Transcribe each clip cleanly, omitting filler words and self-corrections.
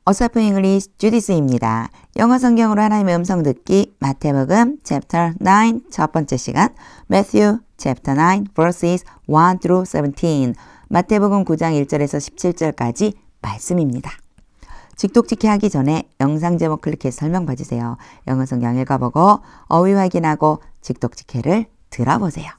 어서프 잉글리시 주디스입니다. 영어 성경으로 하나님의 음성 듣기 마태복음 chapter 9 첫 번째 시간 Matthew chapter 9 verses 1 through 17 마태복음 9장 1절에서 17절까지 말씀입니다. 직독직해 하기 전에 영상 제목 클릭해서 설명 봐주세요. 영어 성경 읽어보고 어휘 확인하고 직독직해를 들어보세요.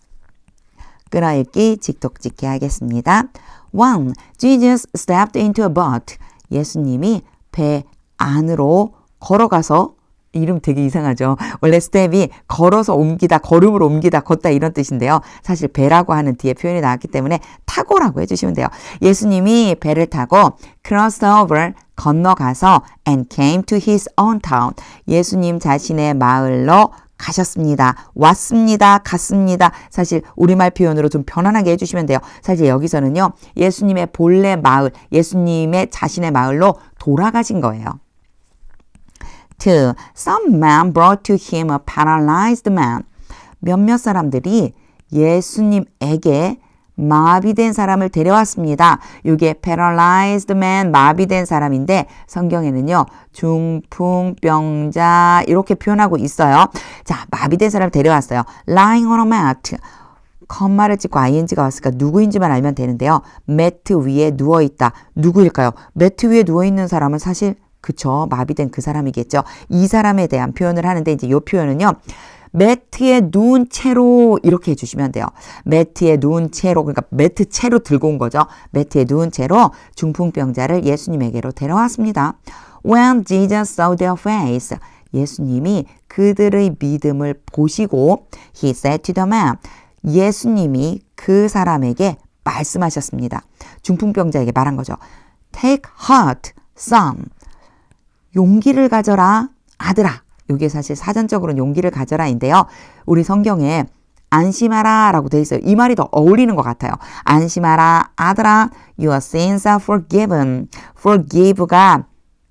끊어읽기 직독직해 하겠습니다. 1. Jesus stepped into a boat. 예수님이 배 안으로 걸어가서, 이름 되게 이상하죠. 원래 스텝이 걸어서 옮기다, 걸음으로 옮기다, 걷다 이런 뜻인데요. 사실 배라고 하는 뒤에 표현이 나왔기 때문에 타고라고 해주시면 돼요. 예수님이 배를 타고 crossed over, 건너가서 and came to his own town. 예수님 자신의 마을로 가셨습니다. 왔습니다. 갔습니다. 사실 우리말 표현으로 좀 편안하게 해주시면 돼요. 사실 여기서는요. 예수님의 본래 마을, 예수님의 자신의 마을로 돌아가신 거예요. 2. Some men brought to him a paralyzed man. 몇몇 사람들이 예수님에게 마비된 사람을 데려왔습니다. 이게 paralyzed man, 마비된 사람인데 성경에는요. 중풍병자 이렇게 표현하고 있어요. 자, 마비된 사람을 데려왔어요. lying on a mat. 컴마를 찍고 ing가 왔으니까 누구인지만 알면 되는데요. 매트 위에 누워있다. 누구일까요? 매트 위에 누워있는 사람은 사실 그쵸, 마비된 그 사람이겠죠. 이 사람에 대한 표현을 하는데 이제 이 표현은요. 매트에 누운 채로 이렇게 해주시면 돼요. 매트에 누운 채로, 그러니까 매트 채로 들고 온 거죠. 매트에 누운 채로 중풍병자를 예수님에게로 데려왔습니다. When Jesus saw their face, 예수님이 그들의 믿음을 보시고 He said to the man, 예수님이 그 사람에게 말씀하셨습니다. 중풍병자에게 말한 거죠. Take heart, son. 용기를 가져라, 아들아. 이게 사실 사전적으로는 용기를 가져라인데요. 우리 성경에 안심하라 라고 되어 있어요. 이 말이 더 어울리는 것 같아요. 안심하라, 아들아, your sins are forgiven. forgive가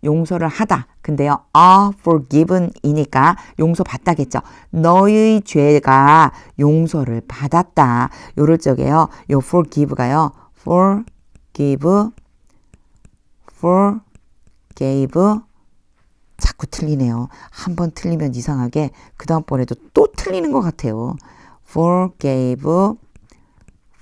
용서를 하다. 근데요, are forgiven 이니까 용서받다겠죠. 너의 죄가 용서를 받았다. 요럴 적에요. 요 forgive가요. forgive, 자꾸 틀리네요. 한 번 틀리면 이상하게 그 다음번에도 또 틀리는 것 같아요.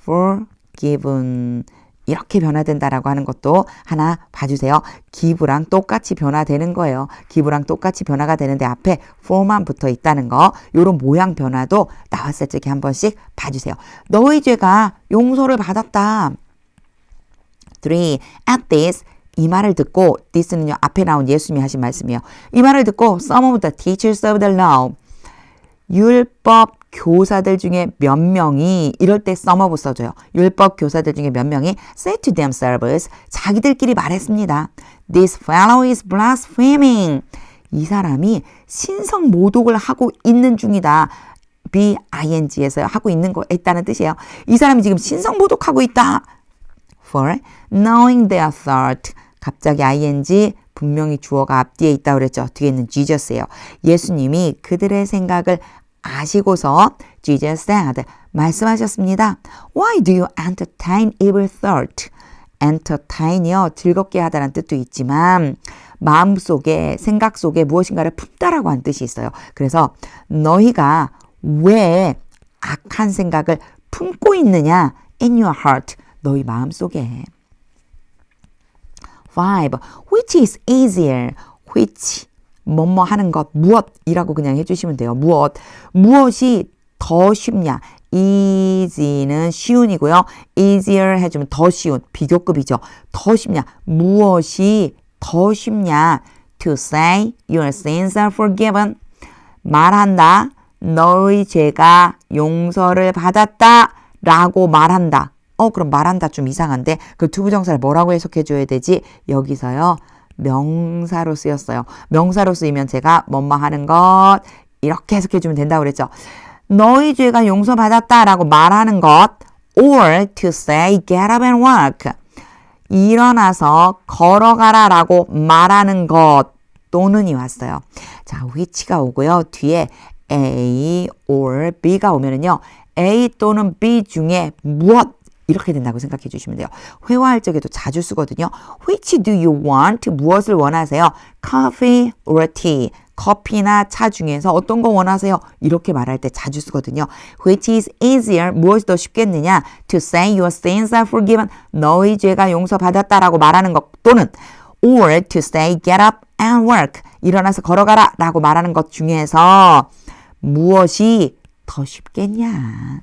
forgiven 이렇게 변화된다라고 하는 것도 하나 봐주세요. give랑 똑같이 변화되는 거예요. give랑 똑같이 변화가 되는데 앞에 for만 붙어 있다는 거, 요런 모양 변화도 나왔을 적에 한 번씩 봐주세요. 너의 죄가 용서를 받았다. 3. At this, 이 말을 듣고, this는요, 앞에 나온 예수님이 하신 말씀이에요. 이 말을 듣고, some of the teachers of the law, 율법 교사들 중에 몇 명이, 이럴 때 some of 써줘요. 율법 교사들 중에 몇 명이 said to themselves, 자기들끼리 말했습니다. This fellow is blaspheming. 이 사람이 신성 모독을 하고 있는 중이다. B-I-N-G에서 하고 있는 거 있다는 뜻이에요. 이 사람이 지금 신성 모독하고 있다. For knowing their thought. 갑자기 ing 분명히 주어가 앞뒤에 있다고 그랬죠. 뒤에 있는 Jesus예요. 예수님이 그들의 생각을 아시고서 Jesus said, 말씀하셨습니다. Why do you entertain evil thought? entertain이요. 즐겁게 하다라는 뜻도 있지만 마음속에, 생각 속에 무엇인가를 품다라고 하는 뜻이 있어요. 그래서 너희가 왜 악한 생각을 품고 있느냐? In your heart. 너희 마음속에. 5. Which is easier? which, 뭐뭐 하는 것, 무엇이라고 그냥 해주시면 돼요. 무엇이 더 쉽냐? easy는 쉬운이고요. easier 해주면 더 쉬운, 비교급이죠. 더 쉽냐? 무엇이 더 쉽냐? To say your sins are forgiven. 말한다. 너의 죄가 용서를 받았다. 라고 말한다. 그럼 말한다 좀 이상한데 그 투부정사를 뭐라고 해석해줘야 되지? 여기서요. 명사로 쓰였어요. 명사로 쓰이면 제가 뭐뭐 하는 것 이렇게 해석해주면 된다고 그랬죠. 너의 죄가 용서받았다 라고 말하는 것 or to say get up and walk. 일어나서 걸어가라 라고 말하는 것 또는이 왔어요. 자, which가 오고요. 뒤에 A or B가 오면은요. A 또는 B 중에 무엇 이렇게 된다고 생각해 주시면 돼요. 회화할 적에도 자주 쓰거든요. Which do you want? 무엇을 원하세요? Coffee or tea? 커피나 차 중에서 어떤 거 원하세요? 이렇게 말할 때 자주 쓰거든요. Which is easier? 무엇이 더 쉽겠느냐? To say your sins are forgiven. 너의 죄가 용서받았다라고 말하는 것 또는 or to say get up and work. 일어나서 걸어가라 라고 말하는 것 중에서 무엇이 더 쉽겠냐?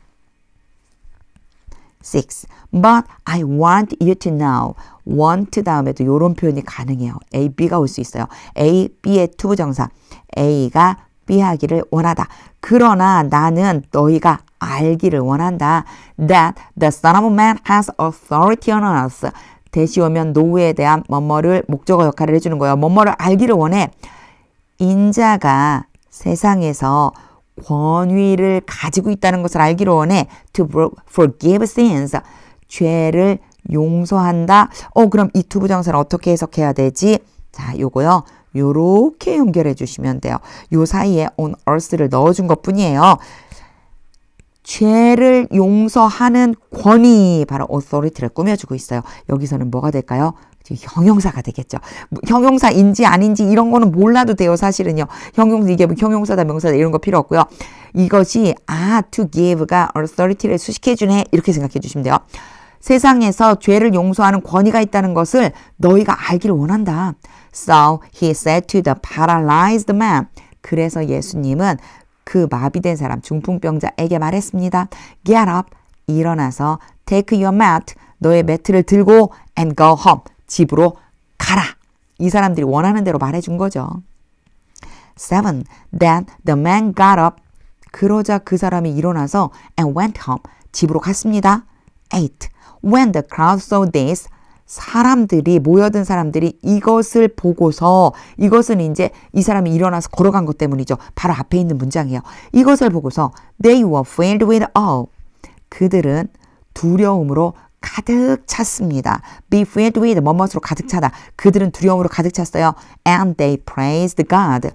6. But I want you to know. want 다음에도 이런 표현이 가능해요. A, B가 올 수 있어요. A, B의 투부정사. A가 B 하기를 원하다. 그러나 나는 너희가 알기를 원한다. That the Son of Man has authority on us. 대시 오면 노우에 대한 뭐뭐를 목적어 역할을 해주는 거예요. 뭐뭐를 알기를 원해. 인자가 세상에서 권위를 가지고 있다는 것을 알기를 원해. To forgive sins. 죄를 용서한다. 그럼 이 투부정사를 어떻게 해석해야 되지? 자, 요거요. 요렇게 연결해 주시면 돼요. 요 사이에 on earth를 넣어준 것 뿐이에요. 죄를 용서하는 권위, 바로 authority를 꾸며주고 있어요. 여기서는 뭐가 될까요? 형용사가 되겠죠. 형용사인지 아닌지 이런 거는 몰라도 돼요. 사실은요. 이게 형용사다 명사다 이런 거 필요 없고요. 이것이 to give가 authority를 수식해주네 이렇게 생각해 주시면 돼요. 세상에서 죄를 용서하는 권위가 있다는 것을 너희가 알기를 원한다. So he said to the paralyzed man. 그래서 예수님은 그 마비된 사람 중풍병자에게 말했습니다. Get up. 일어나서 take your mat. 너의 매트를 들고 and go home. 집으로 가라. 이 사람들이 원하는 대로 말해준 거죠. 7. Then the man got up. 그러자 그 사람이 일어나서 and went home. 집으로 갔습니다. 8. When the crowd saw this. 사람들이 모여든 사람들이 이것을 보고서 이것은 이제 이 사람이 일어나서 걸어간 것 때문이죠. 바로 앞에 있는 문장이에요. 이것을 보고서 they were filled with awe. 그들은 두려움으로 가득 찼습니다. be filled with 뭐뭇으로 가득 차다. 그들은 두려움으로 가득 찼어요. and they praised God.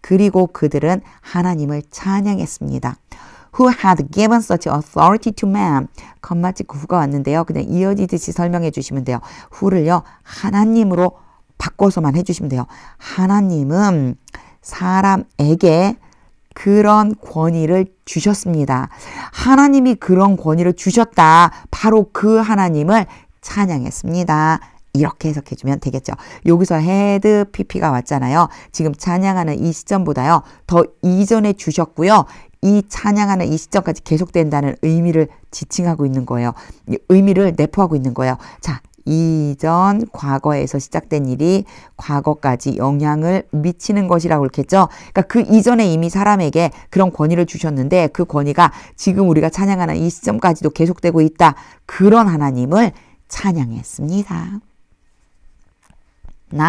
그리고 그들은 하나님을 찬양했습니다. Who had given such authority to man. 컴마 찍고 who가 왔는데요. 그냥 이어지듯이 설명해 주시면 돼요. who를요. 하나님으로 바꿔서만 해주시면 돼요. 하나님은 사람에게 그런 권위를 주셨습니다. 하나님이 그런 권위를 주셨다. 바로 그 하나님을 찬양했습니다. 이렇게 해석해주면 되겠죠. 여기서 헤드 PP가 왔잖아요. 지금 찬양하는 이 시점보다요. 더 이전에 주셨고요. 이 찬양하는 이 시점까지 계속된다는 의미를 지칭하고 있는 거예요. 의미를 내포하고 있는 거예요. 자, 이전 과거에서 시작된 일이 과거까지 영향을 미치는 것이라고 그랬겠죠. 그러니까 그 이전에 이미 사람에게 그런 권위를 주셨는데 그 권위가 지금 우리가 찬양하는 이 시점까지도 계속되고 있다. 그런 하나님을 찬양했습니다. 9.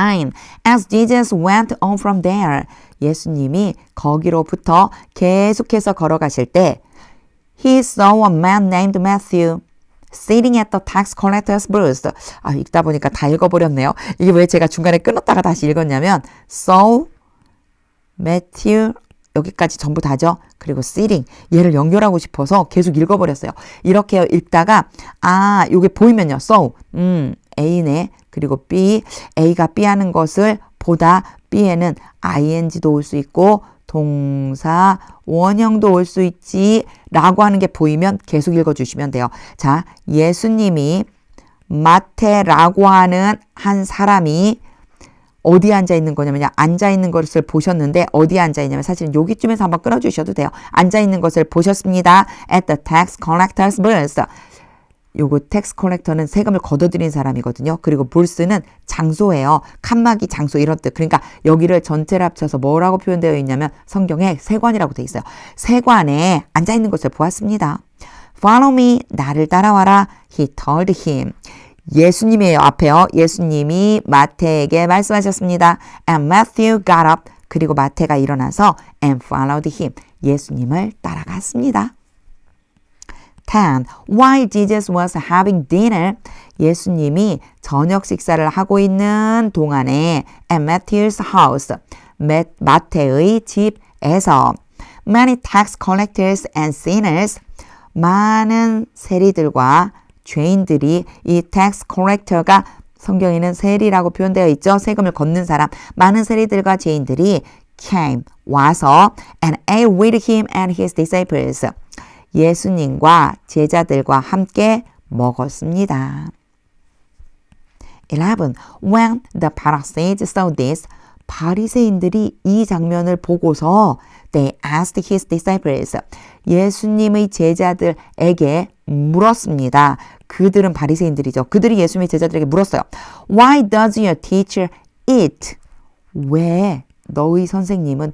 As Jesus went on from there. 예수님이 거기로부터 계속해서 걸어가실 때 He saw a man named Matthew sitting at the tax collector's booth. 읽다 보니까 다 읽어버렸네요. 이게 왜 제가 중간에 끊었다가 다시 읽었냐면 saw, Matthew 여기까지 전부 다죠. 그리고 sitting 얘를 연결하고 싶어서 계속 읽어버렸어요. 이렇게 읽다가 요게 보이면요. saw A네. 그리고 B, A가 B 하는 것을 보다 B에는 ing도 올 수 있고 동사, 원형도 올 수 있지 라고 하는 게 보이면 계속 읽어주시면 돼요. 자, 예수님이 마태라고 하는 한 사람이 어디에 앉아 있는 거냐면요. 앉아 있는 것을 보셨는데 어디에 앉아 있냐면 사실은 여기쯤에서 한번 끊어주셔도 돼요. 앉아 있는 것을 보셨습니다. At the tax collector's booth. 요거 텍스 컬렉터는 세금을 걷어들인 사람이거든요. 그리고 불스는 장소예요. 칸막이 장소 이런 뜻. 그러니까 여기를 전체를 합쳐서 뭐라고 표현되어 있냐면 성경에 세관이라고 되어 있어요. 세관에 앉아있는 것을 보았습니다. Follow me. 나를 따라와라. He told him. 예수님이에요. 앞에요. 예수님이 마태에게 말씀하셨습니다. And Matthew got up. 그리고 마태가 일어나서 and followed him. 예수님을 따라갔습니다. 10. While Jesus was having dinner, 예수님이 저녁 식사를 하고 있는 동안에 at Matthew's house, 마태의 집에서 many tax collectors and sinners, 많은 세리들과 죄인들이 이 tax collector가 성경에는 세리라고 표현되어 있죠. 세금을 걷는 사람. 많은 세리들과 죄인들이 came, 와서 and ate with him and his disciples. 예수님과 제자들과 함께 먹었습니다. 11. When the Pharisees saw this, 바리새인들이 이 장면을 보고서 they asked his disciples, 예수님의 제자들에게 물었습니다. 그들은 바리새인들이죠. 그들이 예수님의 제자들에게 물었어요. Why does your teacher eat? 왜 너희 선생님은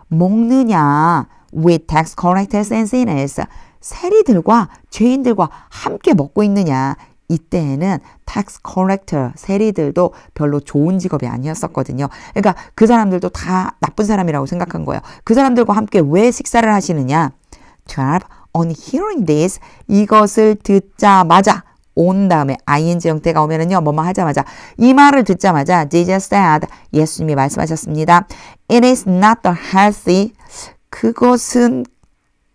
먹느냐? With tax collectors and sinners. 세리들과 죄인들과 함께 먹고 있느냐? 이때에는 tax collector, 세리들도 별로 좋은 직업이 아니었었거든요. 그러니까 그 사람들도 다 나쁜 사람이라고 생각한 거예요. 그 사람들과 함께 왜 식사를 하시느냐? 12. On hearing this, 이것을 듣자마자 온 다음에 ing 형태가 오면은요, 뭐뭐 하자마자 이 말을 듣자마자 Jesus said, 예수님이 말씀하셨습니다. It is not the healthy, 그것은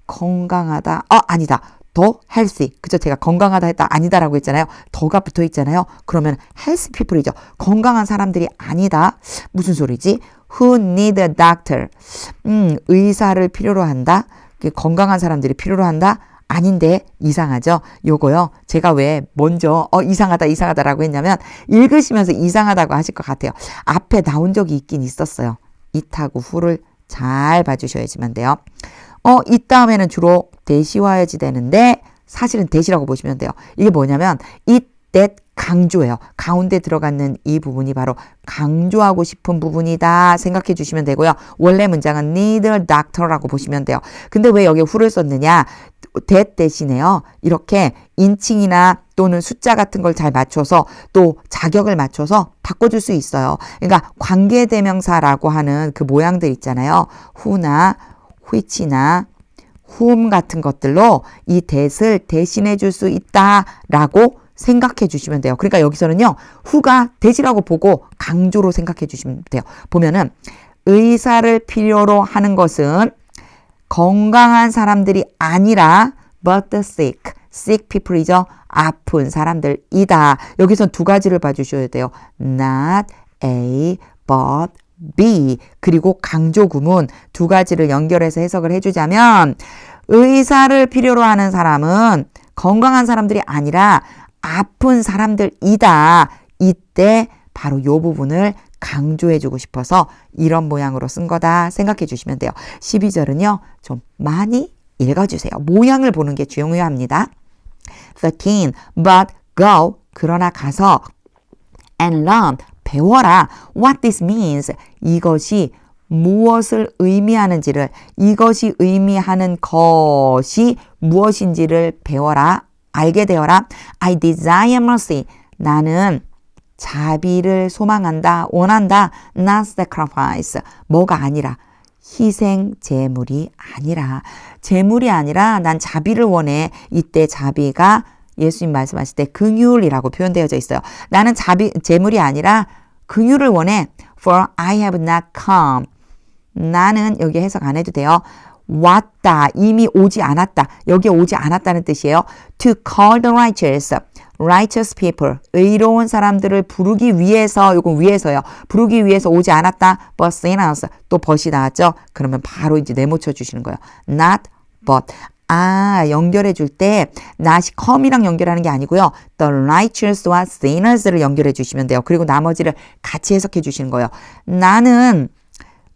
건강하다. 아니다. 더 healthy. 그죠? 제가 건강하다 했다. 아니다라고 했잖아요. 더가 붙어 있잖아요. 그러면 healthy people이죠. 건강한 사람들이 아니다. 무슨 소리지? Who need a doctor. 의사를 필요로 한다. 건강한 사람들이 필요로 한다. 아닌데 이상하죠? 요거요. 제가 왜 먼저 이상하다라고 했냐면 읽으시면서 이상하다고 하실 것 같아요. 앞에 나온 적이 있긴 있었어요. it하고 who를 잘 봐주셔야지만 돼요. 이 다음에는 주로 대시와야지 되는데 사실은 대시라고 보시면 돼요. 이게 뭐냐면 it, that 강조예요. 가운데 들어가는 이 부분이 바로 강조하고 싶은 부분이다 생각해 주시면 되고요. 원래 문장은 need a doctor라고 보시면 돼요. 근데 왜 여기에 who를 썼느냐? that 대신에요. 이렇게 인칭이나 또는 숫자 같은 걸 잘 맞춰서 또 자격을 맞춰서 바꿔줄 수 있어요. 그러니까 관계대명사라고 하는 그 모양들 있잖아요. who나 which나 whom 같은 것들로 이 that을 대신해 줄 수 있다라고 생각해 주시면 돼요. 그러니까 여기서는요. who가 that이라고 보고 강조로 생각해 주시면 돼요. 보면은 의사를 필요로 하는 것은 건강한 사람들이 아니라 but the sick people이죠. 아픈 사람들이다. 여기선 두 가지를 봐주셔야 돼요. not A but B. 그리고 강조 구문 두 가지를 연결해서 해석을 해주자면 의사를 필요로 하는 사람은 건강한 사람들이 아니라 아픈 사람들이다. 이때 바로 이 부분을 강조해주고 싶어서 이런 모양으로 쓴 거다 생각해 주시면 돼요. 12절은요. 좀 많이 읽어주세요. 모양을 보는 게 중요합니다. 13. But go. 그러나 가서 and learn. 배워라. What this means. 이것이 무엇을 의미하는지를, 이것이 의미하는 것이 무엇인지를 배워라. 알게 되어라. I desire mercy. 나는 자비를 소망한다, 원한다. Not sacrifice. 뭐가 아니라 희생 제물이 아니라, 제물이 아니라 난 자비를 원해. 이때 자비가 예수님 말씀하실 때 긍휼이라고 표현되어져 있어요. 나는 제물이 아니라 긍휼을 원해. For I have not come. 나는 여기 해석 안 해도 돼요. 왔다. 이미 오지 않았다. 여기에 오지 않았다는 뜻이에요. To call the righteous people. 의로운 사람들을 부르기 위해서, 요건 위해서요. 부르기 위해서 오지 않았다. But sinners. 또 but이 나왔죠? 그러면 바로 이제 네모쳐 주시는 거예요. Not but. 연결해 줄 때 not이 come이랑 연결하는 게 아니고요. The righteous와 sinners를 연결해 주시면 돼요. 그리고 나머지를 같이 해석해 주시는 거예요. 나는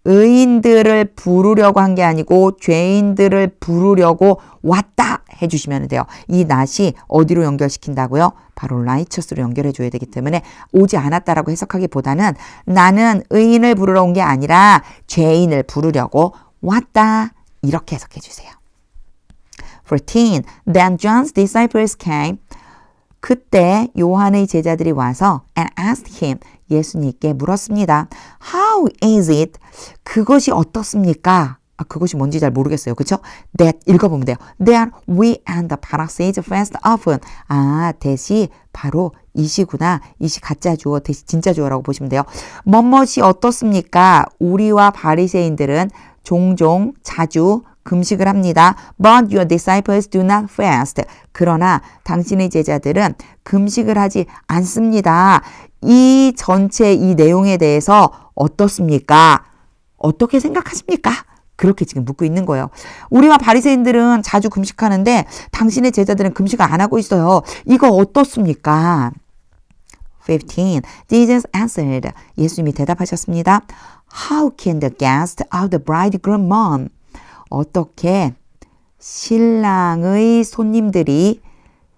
의인들을 부르려고 한 게 아니고 죄인들을 부르려고 왔다 해주시면 돼요. 이 not이 어디로 연결시킨다고요? 바로 righteous로 연결해 줘야 되기 때문에 오지 않았다라고 해석하기보다는 나는 의인을 부르러 온 게 아니라 죄인을 부르려고 왔다. 이렇게 해석해 주세요. 14. Then John's disciples came. 그때 요한의 제자들이 와서 and asked him. 예수님께 물었습니다. How is it? 그것이 어떻습니까? 그것이 뭔지 잘 모르겠어요. 그렇죠? That 읽어보면 돼요. That we and the Pharisees fast often. that이 바로 이시구나. 이시 가짜 주어, 대시 진짜 주어라고 보시면 돼요. 뭐뭇이 어떻습니까? 우리와 바리새인들은 종종 자주 금식을 합니다. But your disciples do not fast. 그러나 당신의 제자들은 금식을 하지 않습니다. 이 전체 이 내용에 대해서 어떻습니까? 어떻게 생각하십니까? 그렇게 지금 묻고 있는 거예요. 우리와 바리새인들은 자주 금식하는데 당신의 제자들은 금식을 안 하고 있어요. 이거 어떻습니까? 15. Jesus answered. 예수님이 대답하셨습니다. How can the guest of the bridegroom mourn? 어떻게 신랑의 손님들이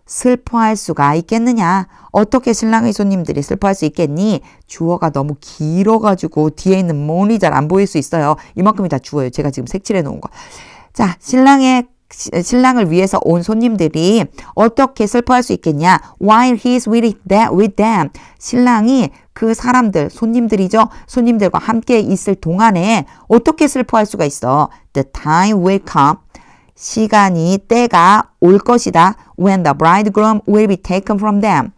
슬퍼할 수가 있겠느냐? 어떻게 신랑의 손님들이 슬퍼할 수 있겠니? 주어가 너무 길어가지고 뒤에 있는 mourn이 잘 안 보일 수 있어요. 이만큼이 다 주어예요. 제가 지금 색칠해 놓은 거. 자, 신랑을 위해서 온 손님들이 어떻게 슬퍼할 수 있겠냐? While he's with them. 신랑이 그 사람들, 손님들이죠. 손님들과 함께 있을 동안에 어떻게 슬퍼할 수가 있어? The time will come. 시간이 때가 올 것이다. When the bridegroom will be taken from them.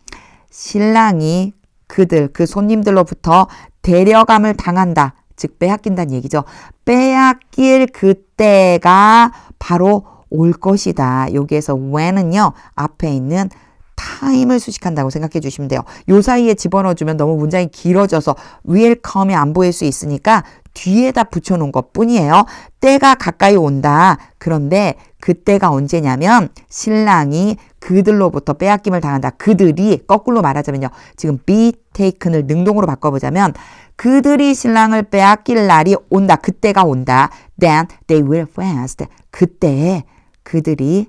신랑이 그 손님들로부터 데려감을 당한다. 즉 빼앗긴다는 얘기죠. 빼앗길 그때가 바로 올 것이다. 여기에서 when은요. 앞에 있는 time을 수식한다고 생각해 주시면 돼요. 요 사이에 집어넣어주면 너무 문장이 길어져서 will come이 안 보일 수 있으니까 뒤에다 붙여놓은 것 뿐이에요. 때가 가까이 온다. 그런데 그때가 언제냐면 신랑이 그들로부터 빼앗김을 당한다. 그들이 거꾸로 말하자면요. 지금 be taken을 능동으로 바꿔보자면 그들이 신랑을 빼앗길 날이 온다. 그때가 온다. Then they will fast. 그때 그들이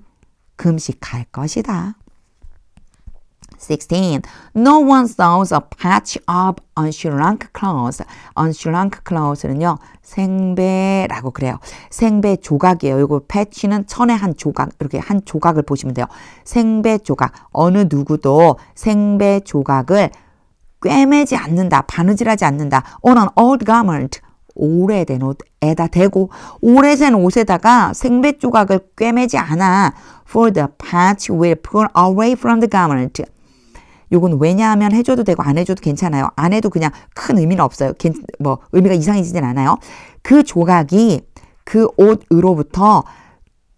금식할 것이다. 16. No one sews a patch of unshrunk clothes. unshrunk clothes는요. 생배라고 그래요. 생배 조각이에요. 이거 patch는 천의 한 조각, 이렇게 한 조각을 보시면 돼요. 생배 조각. 어느 누구도 생배 조각을 꿰매지 않는다. 바느질하지 않는다. On an old garment. 오래된 옷에다 대고 오래된 옷에다가 생배 조각을 꿰매지 않아. For the patch will pull away from the garment. 요건 왜냐하면 해줘도 되고 안 해줘도 괜찮아요. 안 해도 그냥 큰 의미는 없어요. 의미가 이상해지진 않아요. 그 조각이 그 옷으로부터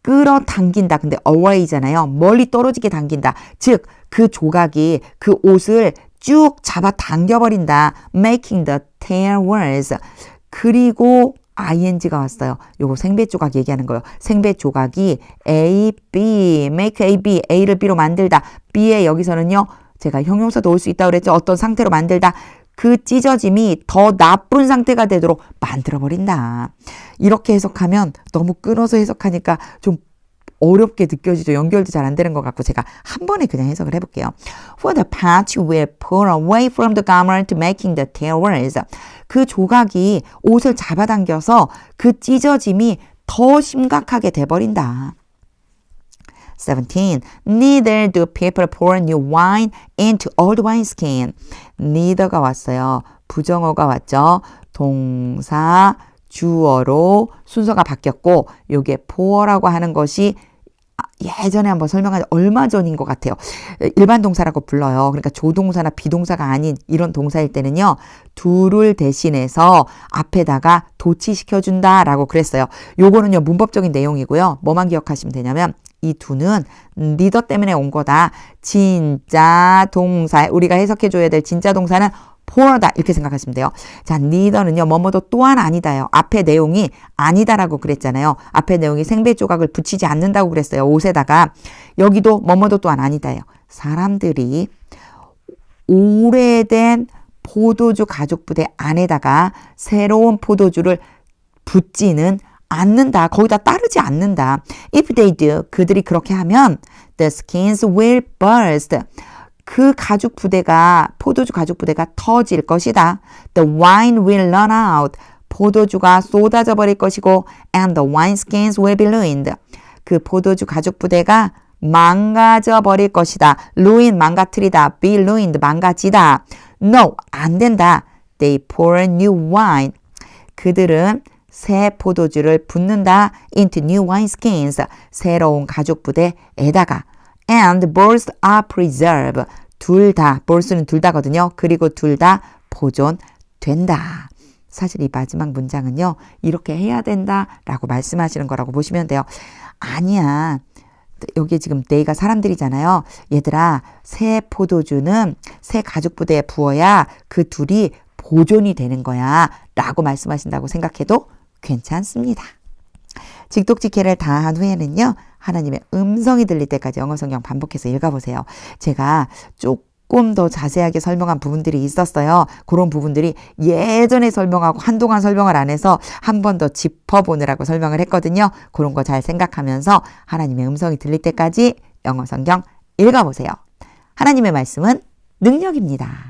끌어당긴다. 근데 away잖아요. 멀리 떨어지게 당긴다. 즉, 그 조각이 그 옷을 쭉 잡아 당겨버린다. making the tear worse. 그리고 ing가 왔어요. 요거 생배 조각 얘기하는 거예요. 생배 조각이 A, B, make A, B, A를 B로 만들다. B에 여기서는요. 제가 형용사도 올 수 있다고 그랬죠. 어떤 상태로 만들다. 그 찢어짐이 더 나쁜 상태가 되도록 만들어버린다. 이렇게 해석하면 너무 끊어서 해석하니까 좀 어렵게 느껴지죠. 연결도 잘 안 되는 것 같고 제가 한 번에 그냥 해석을 해볼게요. For the patch will pull away from the garment making the tear worse. 그 조각이 옷을 잡아당겨서 그 찢어짐이 더 심각하게 돼버린다. 17. Neither do people pour new wine into old wineskin. neither가 왔어요. 부정어가 왔죠. 동사, 주어로 순서가 바뀌었고 요게 pour라고 하는 것이 예전에 한번 설명한 얼마 전인 것 같아요. 일반 동사라고 불러요. 그러니까 조동사나 비동사가 아닌 이런 동사일 때는요. do를 대신해서 앞에다가 도치시켜준다라고 그랬어요. 요거는요. 문법적인 내용이고요. 뭐만 기억하시면 되냐면 이 do는 neither 때문에 온 거다. 진짜 동사, 우리가 해석해줘야 될 진짜 동사는 pour다 이렇게 생각하시면 돼요. 자, neither는요. 뭐뭐도 또한 아니다요. 앞에 내용이 아니다라고 그랬잖아요. 앞에 내용이 생배 조각을 붙이지 않는다고 그랬어요. 옷에다가. 여기도 뭐뭐도 또한 아니다요. 사람들이 오래된 포도주 가죽부대 안에다가 새로운 포도주를 붓지는 않는다. 거기다 따르지 않는다. If they do, 그들이 그렇게 하면 the skins will burst. 그 가죽 부대가, 포도주 가죽 부대가 터질 것이다. The wine will run out. 포도주가 쏟아져 버릴 것이고 and the wineskins will be ruined. 그 포도주 가죽 부대가 망가져 버릴 것이다. ruin, 망가뜨리다. be ruined, 망가지다. No, 안 된다. They pour new wine. 그들은 새 포도주를 붓는다. into new wineskins. 새로운 가죽 부대에다가. and both are preserved. 둘 다, both는 둘 다거든요. 그리고 둘 다 보존된다. 사실 이 마지막 문장은요, 이렇게 해야 된다라고 말씀하시는 거라고 보시면 돼요. 아니야. 여기 지금 they가 사람들이잖아요. 얘들아, 새 포도주는 새 가죽 부대에 부어야 그 둘이 보존이 되는 거야 라고 말씀하신다고 생각해도 괜찮습니다. 직독직해를 다 한 후에는요, 하나님의 음성이 들릴 때까지 영어 성경 반복해서 읽어보세요. 제가 조금 더 자세하게 설명한 부분들이 있었어요. 그런 부분들이 예전에 설명하고 한동안 설명을 안 해서 한 번 더 짚어보느라고 설명을 했거든요. 그런 거 잘 생각하면서 하나님의 음성이 들릴 때까지 영어 성경 읽어보세요. 하나님의 말씀은 능력입니다.